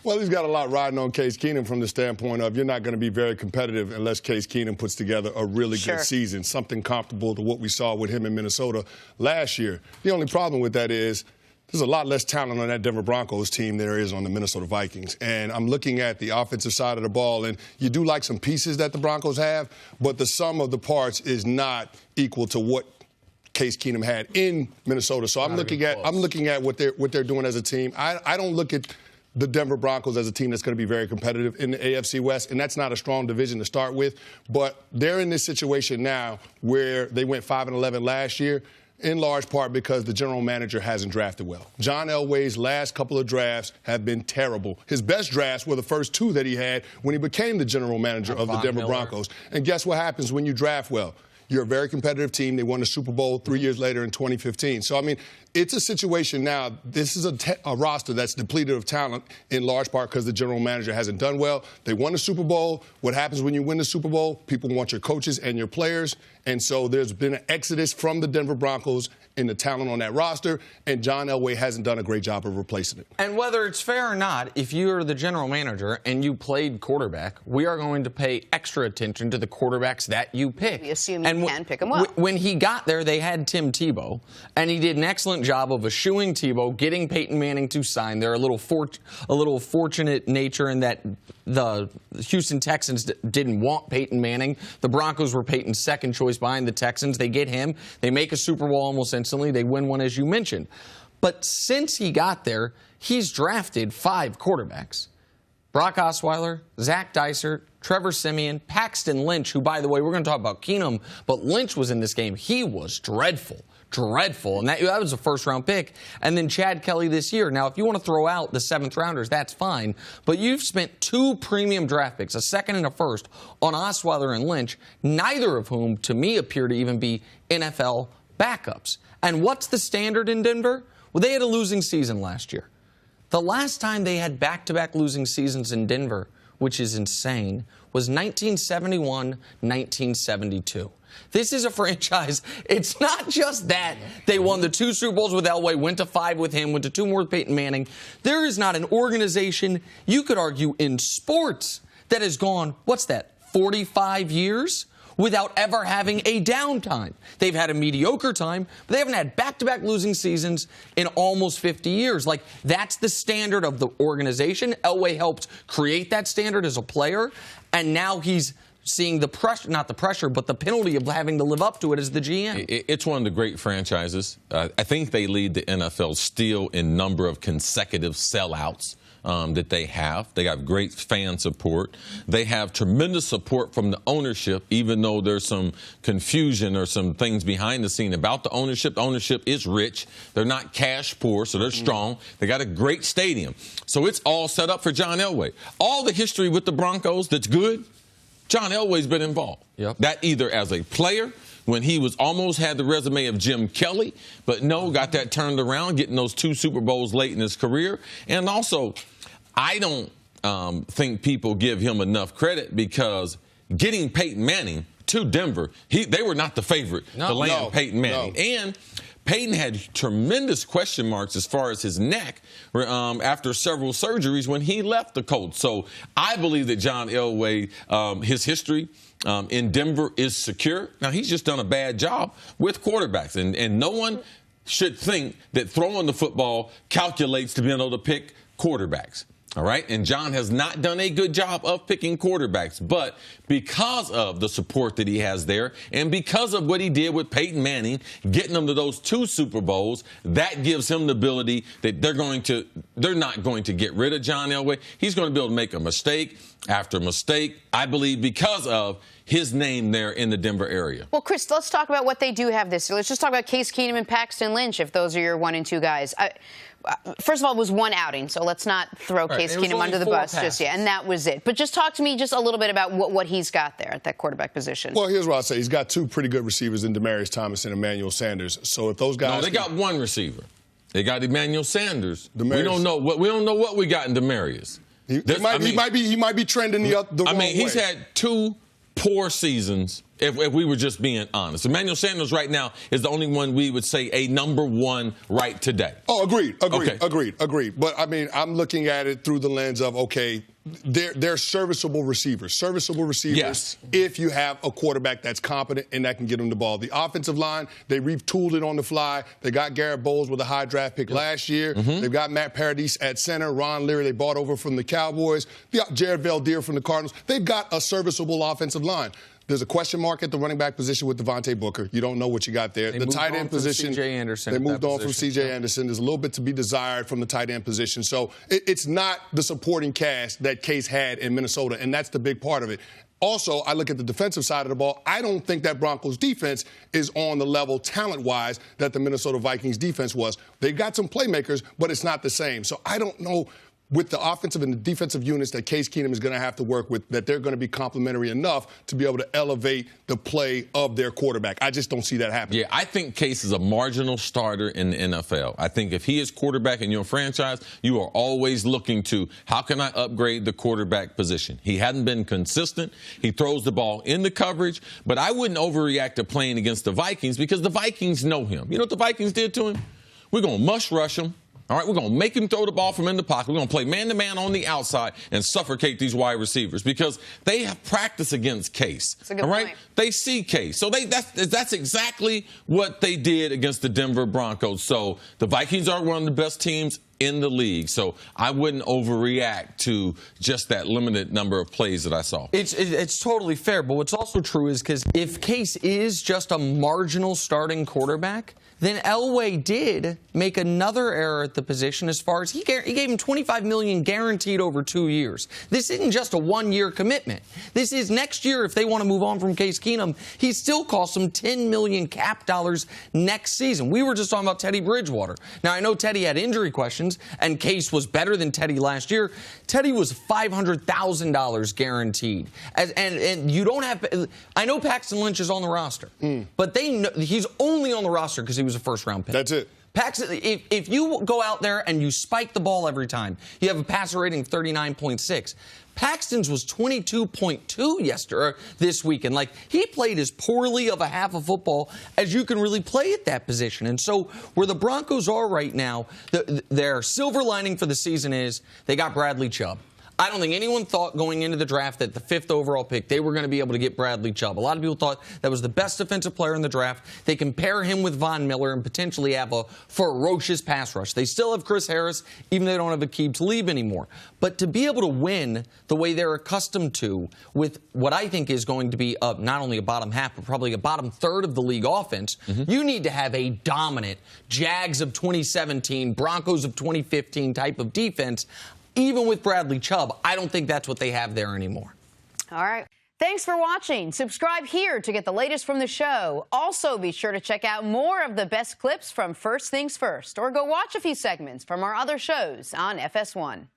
Well, he's got a lot riding on Case Keenum from the standpoint of you're not going to be very competitive unless Case Keenum puts together a really good season, something comparable to what we saw with him in Minnesota last year. The only problem with that is there's a lot less talent on that Denver Broncos team than there is on the Minnesota Vikings. And I'm looking at the offensive side of the ball, and you do like some pieces that the Broncos have, but the sum of the parts is not equal to what Case Keenum had in Minnesota. So I'm looking at what they're doing as a team. I don't look at the Denver Broncos as a team that's going to be very competitive in the AFC West, and that's not a strong division to start with. But they're in this situation now where they went 5-11 last year, in large part because the general manager hasn't drafted well. John Elway's last couple of drafts have been terrible. His best drafts were the first two that he had when he became the general manager of the Denver Broncos. And guess what happens when you draft well? You're a very competitive team. They won the Super Bowl 3 years later in 2015. So, I mean, it's a situation now. This is a roster that's depleted of talent in large part because the general manager hasn't done well. They won the Super Bowl. What happens when you win the Super Bowl? People want your coaches and your players. And so there's been an exodus from the Denver Broncos in the talent on that roster, and John Elway hasn't done a great job of replacing it. And whether it's fair or not, if you're the general manager and you played quarterback, we are going to pay extra attention to the quarterbacks that you pick. We assume you can pick them well. When he got there, they had Tim Tebow, and he did an excellent job of eschewing Tebow, getting Peyton Manning to sign. They're a little fortunate nature in that the Houston Texans didn't want Peyton Manning. The Broncos were Peyton's second choice behind the Texans. They get him. They make a Super Bowl almost instantly. They win one, as you mentioned. But since he got there, he's drafted 5 quarterbacks. Brock Osweiler, Zach Dysert, Trevor Siemian, Paxton Lynch, who, by the way, we're going to talk about Keenum, but Lynch was in this game. He was dreadful. And that was a first-round pick. And then Chad Kelly this year. Now, if you want to throw out the 7th-rounders, that's fine. But you've spent 2 premium draft picks, a second and a first, on Osweiler and Lynch, neither of whom, to me, appear to even be NFL backups. And what's the standard in Denver? Well, they had a losing season last year. The last time they had back-to-back losing seasons in Denver, which is insane, was 1971, 1972. This is a franchise. It's not just that they won the 2 Super Bowls with Elway, went to 5 with him, went to 2 more with Peyton Manning. There is not an organization, you could argue, in sports that has gone, 45 years without ever having a downtime. They've had a mediocre time, but they haven't had back-to-back losing seasons in almost 50 years. Like, that's the standard of the organization. Elway helped create that standard as a player, and now he's seeing the pressure, not the pressure, but the penalty of having to live up to it as the GM. It's one of the great franchises. I think they lead the NFL still in number of consecutive sellouts that they have. They got great fan support. They have tremendous support from the ownership, even though there's some confusion or some things behind the scene about the ownership. The ownership is rich. They're not cash poor, so they're strong. They got a great stadium. So it's all set up for John Elway. All the history with the Broncos that's good, John Elway's been involved. Yep. That either as a player, when he was almost had the resume of Jim Kelly, but no, got that turned around, getting those 2 Super Bowls late in his career. And also, I don't think people give him enough credit because getting Peyton Manning to Denver, they were not the favorite to land Peyton Manning. And Peyton had tremendous question marks as far as his neck after several surgeries when he left the Colts. So I believe that John Elway, his history in Denver is secure. Now, he's just done a bad job with quarterbacks. And no one should think that throwing the football calculates to be able to pick quarterbacks. All right, and John has not done a good job of picking quarterbacks, but because of the support that he has there and because of what he did with Peyton Manning, getting them to those 2 Super Bowls, that gives him the ability that they're not going to get rid of John Elway. He's going to be able to make a mistake after mistake, I believe, because of his name there in the Denver area. Well, Chris, let's talk about what they do have this year. Let's just talk about Case Keenum and Paxton Lynch, if those are your 1 and 2 guys. First of all, it was 1 outing, so let's not throw Case Keenum under the bus just yet. And that was it. But just talk to me just a little bit about what he's got there at that quarterback position. Well, here's what I'll say. He's got 2 pretty good receivers in Demaryius Thomas and Emmanuel Sanders. So if those guys... No, they got 1 receiver. They got Emmanuel Sanders. We don't know what we got in Demaryius. He might be trending the wrong way. He's had 2 poor seasons If we were just being honest. Emmanuel Sanders right now is the only one we would say a #1 right today. Oh, agreed. But, I mean, I'm looking at it through the lens of, okay, they're serviceable receivers. Yes. If you have a quarterback that's competent and that can get them the ball. The offensive line, they retooled it on the fly. They got Garrett Bowles with a high draft pick last year. They've got Matt Paradis at center. Ron Leary they bought over from the Cowboys. They got Jared Valdir from the Cardinals. They've got a serviceable offensive line. There's a question mark at the running back position with Devontae Booker. You don't know what you got there. The tight end position, they moved on from C.J. Anderson. There's a little bit to be desired from the tight end position. So it's not the supporting cast that Case had in Minnesota, and that's the big part of it. Also, I look at the defensive side of the ball. I don't think that Broncos defense is on the level talent-wise that the Minnesota Vikings defense was. They've got some playmakers, but it's not the same. So I don't know with the offensive and the defensive units that Case Keenum is going to have to work with, that they're going to be complementary enough to be able to elevate the play of their quarterback. I just don't see that happening. Yeah, I think Case is a marginal starter in the NFL. I think if he is quarterback in your franchise, you are always looking to, how can I upgrade the quarterback position? He hadn't been consistent. He throws the ball in the coverage, but I wouldn't overreact to playing against the Vikings because the Vikings know him. You know what the Vikings did to him? We're going to mush rush him. All right, we're going to make him throw the ball from in the pocket. We're going to play man-to-man on the outside and suffocate these wide receivers because they have practice against Case. That's a good point. They see Case. So that's exactly what they did against the Denver Broncos. So the Vikings are one of the best teams in the league. So I wouldn't overreact to just that limited number of plays that I saw. It's totally fair. But what's also true is because if Case is just a marginal starting quarterback, then Elway did make another error at the position as far as he gave him $25 million guaranteed over 2 years. This isn't just a one-year commitment. This is next year if they want to move on from Case Keenum, he still costs them $10 million cap dollars next season. We were just talking about Teddy Bridgewater. Now, I know Teddy had injury questions, and Case was better than Teddy last year. Teddy was $500,000 guaranteed. And you don't have – I know Paxton Lynch is on the roster, but they know, he's only on the roster because he was a first-round pick. That's it. Paxton, if you go out there and you spike the ball every time, you have a passer rating of 39.6. Paxton's was 22.2 this weekend. Like, he played as poorly of a half of football as you can really play at that position. And so where the Broncos are right now, their silver lining for the season is they got Bradley Chubb. I don't think anyone thought going into the draft that the 5th overall pick, they were going to be able to get Bradley Chubb. A lot of people thought that was the best defensive player in the draft. They compare him with Von Miller and potentially have a ferocious pass rush. They still have Chris Harris, even though they don't have Aqib Talib anymore. But to be able to win the way they're accustomed to with what I think is going to be not only a bottom half, but probably a bottom third of the league offense, you need to have a dominant Jags of 2017, Broncos of 2015 type of defense. Even with Bradley Chubb, I don't think that's what they have there anymore. All right. Thanks for watching. Subscribe here to get the latest from the show. Also, be sure to check out more of the best clips from First Things First, or go watch a few segments from our other shows on FS1.